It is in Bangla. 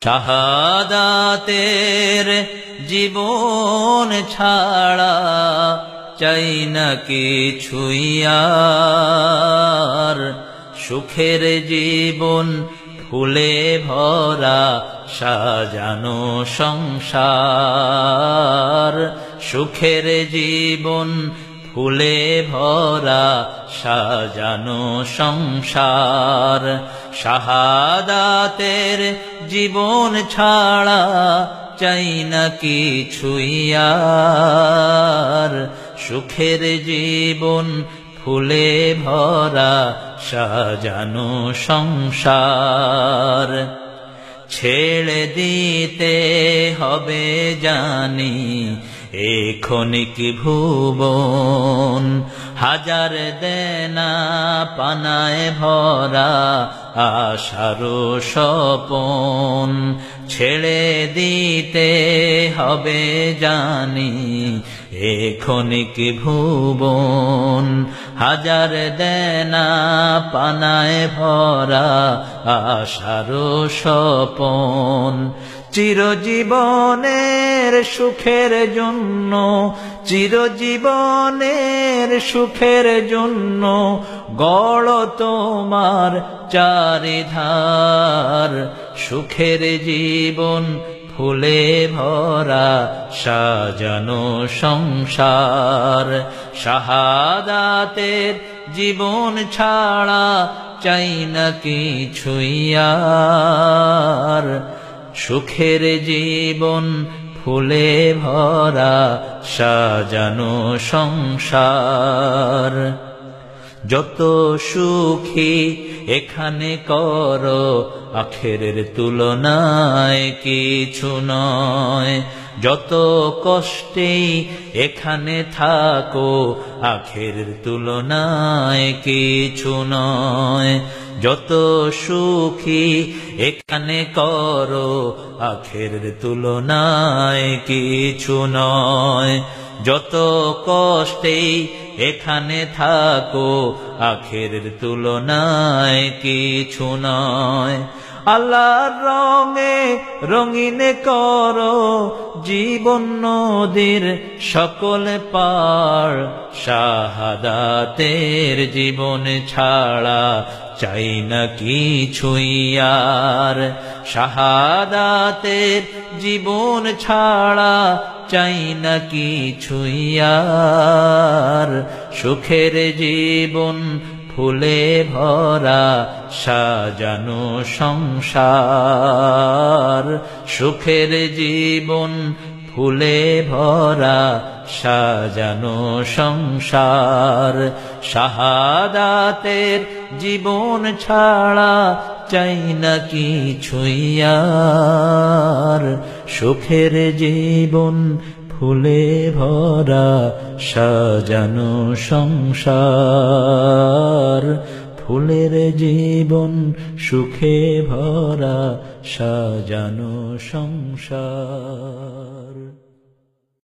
শাহাদাতের জীবন ছাড়া চাই না কিছুই আর, সুখের জীবন ফুলে ভরা সাজানো সংসার, সুখের জীবন ফুলে ভরা সাজানো সংসার। শাহাদাতের জীবন ছাড়া চাই না কিছুই আর, সুখের জীবন ফুলে ভরা সাজানো সংসার। ছেড়ে দিতে হবে জানি এ ক্ষণিক ভুবন, হাজার দেনা পানায় ভরা আশারো স্বপন। ছেড়ে দিতে হবে জানি এ ক্ষণিক ভুবন, হাজার দেনা পানায় ভরা আশারো স্বপন। চিরজীবনের সুখের জন্য, চিরজীবনের সুখের জন্য গড় তোমার চারিধার, সুখের জীবন ফুলে ভরা সাজানো সংসার। শাহাদাতের জীবন ছাড়া চাই না কিছুই আর, সুখের জীবন ফুলে ভরা সাজানো সংসার। যত সুখী এখানে করো আখেরের তুলনায় কিছু নয়, যত কষ্টেই এখানে থাকো আখেরের তুলনায় কিছু নয়। যত সুখী এখানে করো আখেরের তুলনায় কিছু নয়, যত কষ্টেই এখানে থাকো আখেরের তুলনায় কিছু নয়। আল্লাহর রঙে রঙিন করো জীবন নদীর সকল পার, শাহাদাতের জীবন ছাড়া চাই না কিছুই আর, শাহাদাতের জীবন ছাড়া চাই না কিছুই আর, সুখের জীবন ফুলে ভরা সাজানো সংসার, সুখের জীবন ফুলে ভরা সাজানো সংসার। শাহাদাতের জীবন ছাড়া চাই না কিছুই আর, সুখের জীবন ফুলে ভরা সাজানো সংসার, ফুলের জীবন সুখে ভরা সাজানো সংসার।